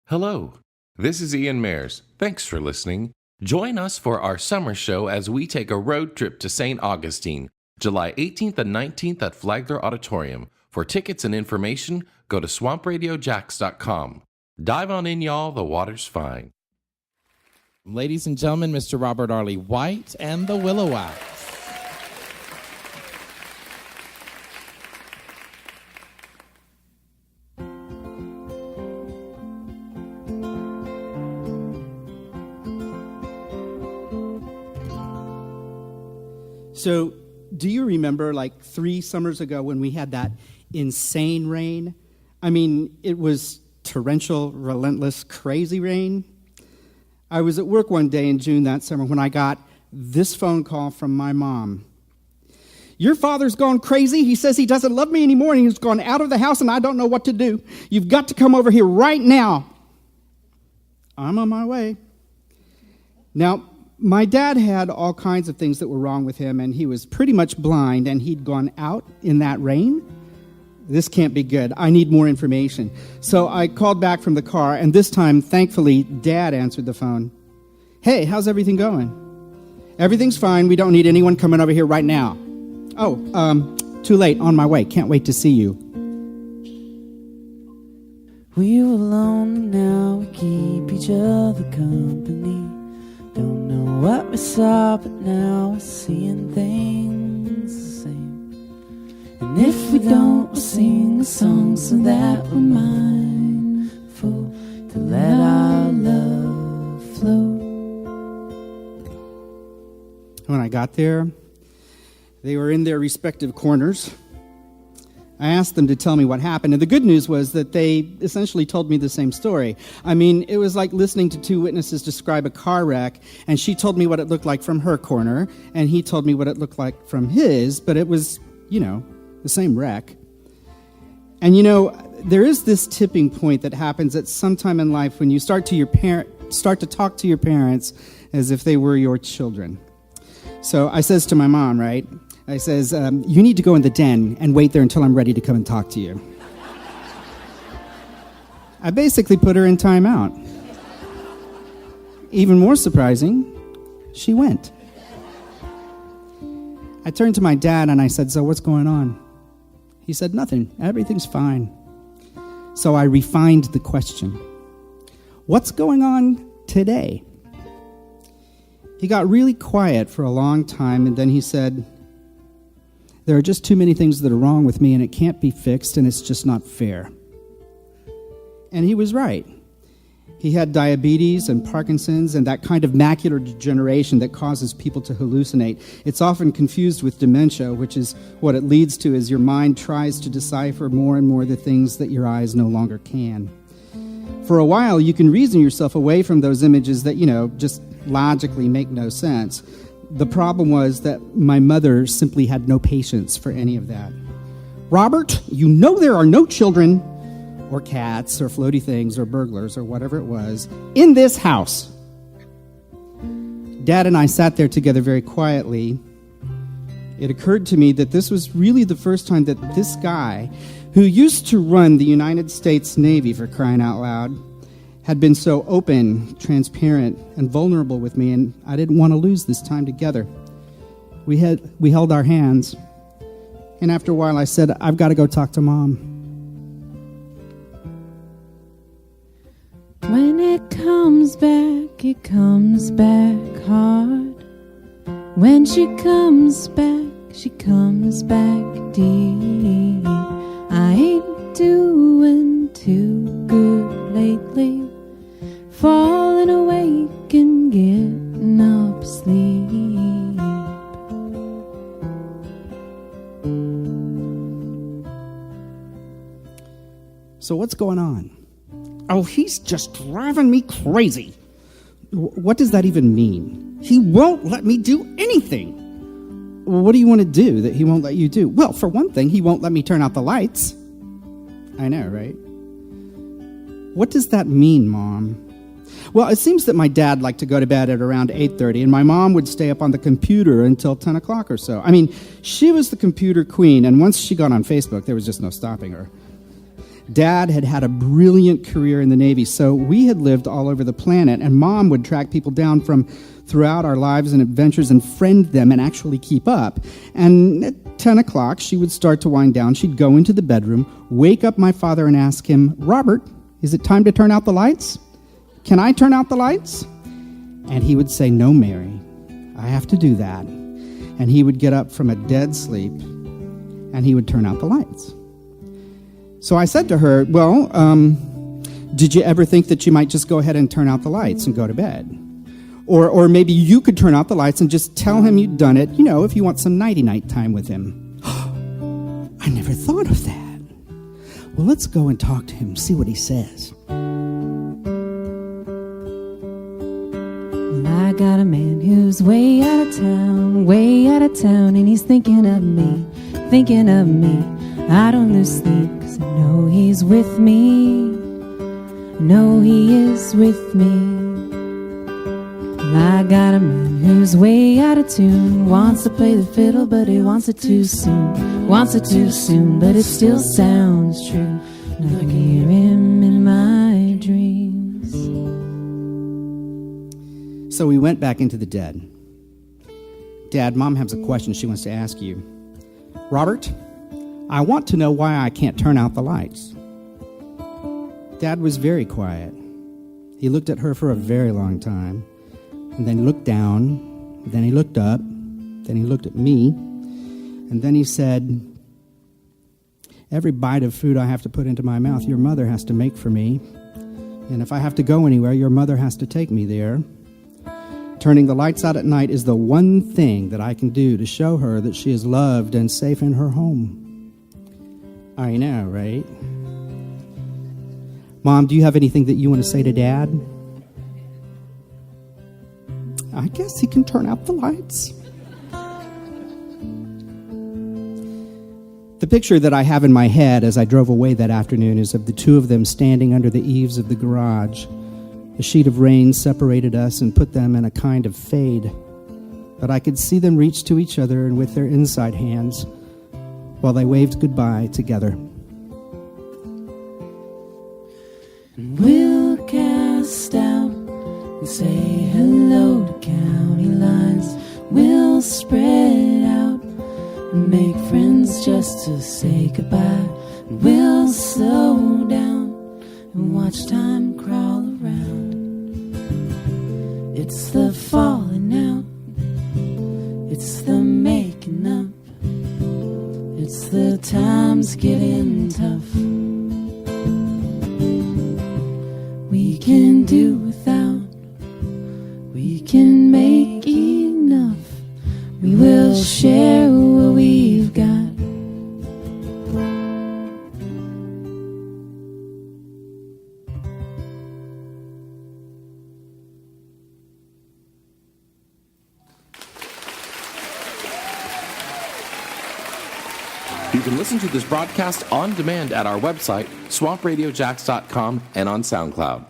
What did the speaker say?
Hello, this is Ian Mayers. Thanks for listening. Join us for our summer show as we take a road trip to St. Augustine, July 18th and 19th at Flagler Auditorium. For tickets and information, go to swampradiojax.com. Dive on in, y'all. The water's fine. Ladies and gentlemen, Mr. Robert Arley White and the Willowwacks. So, do you remember like 3 summers ago when we had that insane rain? I mean, it was torrential, relentless, crazy rain. I was at work one day in June that summer when I got this phone call from my mom. Your father's gone crazy. He says he doesn't love me anymore and he's gone out of the house and I don't know what to do. You've got to come over here right now. I'm on my way. Now, my dad had all kinds of things that were wrong with him, and he was pretty much blind, and he'd gone out in that rain. This can't be good. I need more information. So I called back from the car, and this time, thankfully, Dad answered the phone. Hey, how's everything going? Everything's fine. We don't need anyone coming over here right now. Oh, too late. On my way. Can't wait to see you. We were alone, now we keep each other company. Don't know what we saw, but now we're seeing things the same. And if we don't, we'll sing a song so that we're mindful to let our love flow. When I got there, they were in their respective corners. I asked them to tell me what happened, and the good news was that they essentially told me the same story. I mean, it was like listening to 2 witnesses describe a car wreck, and she told me what it looked like from her corner, and he told me what it looked like from his, but it was, the same wreck. And there is this tipping point that happens at some time in life when you start to talk to your parents as if they were your children. So I says to my mom, right? I says, you need to go in the den and wait there until I'm ready to come and talk to you. I basically put her in timeout. Even more surprising, she went. I turned to my dad and I said, so what's going on? He said, nothing. Everything's fine. So I refined the question. What's going on today? He got really quiet for a long time and then he said, there are just too many things that are wrong with me, and it can't be fixed, and it's just not fair. And he was right. He had diabetes and Parkinson's and that kind of macular degeneration that causes people to hallucinate. It's often confused with dementia, which is what it leads to as your mind tries to decipher more and more the things that your eyes no longer can. For a while, you can reason yourself away from those images that, just logically make no sense. The problem was that my mother simply had no patience for any of that. Robert, there are no children or cats or floaty things or burglars or whatever it was in this house. Dad and I sat there together very quietly. It occurred to me that this was really the first time that this guy, who used to run the United States Navy, for crying out loud, had been so open, transparent, and vulnerable with me, and I didn't want to lose this time together. We held our hands, and after a while I said, I've got to go talk to Mom. When it comes back hard. When she comes back deep. I ain't doing too good lately. Falling awake and getting up sleep. So what's going on? Oh, he's just driving me crazy. What does that even mean? He won't let me do anything. Well, what do you want to do that he won't let you do? Well, for one thing, he won't let me turn out the lights. I know, right? What does that mean, Mom? Well, it seems that my dad liked to go to bed at around 8:30, and my mom would stay up on the computer until 10 o'clock or so. I mean, she was the computer queen, and once she got on Facebook, there was just no stopping her. Dad had had a brilliant career in the Navy, so we had lived all over the planet, and Mom would track people down from throughout our lives and adventures and friend them and actually keep up. And at 10 o'clock, she would start to wind down. She'd go into the bedroom, wake up my father and ask him, "Robert, is it time to turn out the lights? Can I turn out the lights?" And he would say, "No, Mary, I have to do that." And he would get up from a dead sleep, and he would turn out the lights. So I said to her, "Well, did you ever think that you might just go ahead and turn out the lights and go to bed? Or maybe you could turn out the lights and just tell him you'd done it, if you want some nighty-night time with him." I never thought of that. Well, let's go and talk to him, see what he says. Well, I got a man who's way out of town, and he's thinking of me. I don't lose sleep, 'cause I know he's with me. I know he is with me. Well, I got a man who's way out of tune, wants to play the fiddle, but he wants it too soon. But it still sounds true, and I can hear him in my dreams. So we went back into the den. "Dad, Mom has a question she wants to ask you." "Robert, I want to know why I can't turn out the lights." Dad was very quiet. He looked at her for a very long time, and then he looked down, then he looked up, then he looked at me, and then he said, "Every bite of food I have to put into my mouth, your mother has to make for me. And if I have to go anywhere, your mother has to take me there. Turning the lights out at night is the one thing that I can do to show her that she is loved and safe in her home." I know, right? Mom, do you have anything that you want to say to Dad? "I guess he can turn out the lights." The picture that I have in my head as I drove away that afternoon is of the two of them standing under the eaves of the garage. A sheet of rain separated us and put them in a kind of fade, but I could see them reach to each other and with their inside hands while they waved goodbye together. And we'll cast out and say hello to county lines. We'll spread out and make friends just to say goodbye. And we'll slow down and watch time crawl around. It's the falling out, it's the making up, it's the times getting tough. We can do without, we can make enough. We will share what we've got. You can listen to this broadcast on demand at our website, swampradiojacks.com, and on SoundCloud.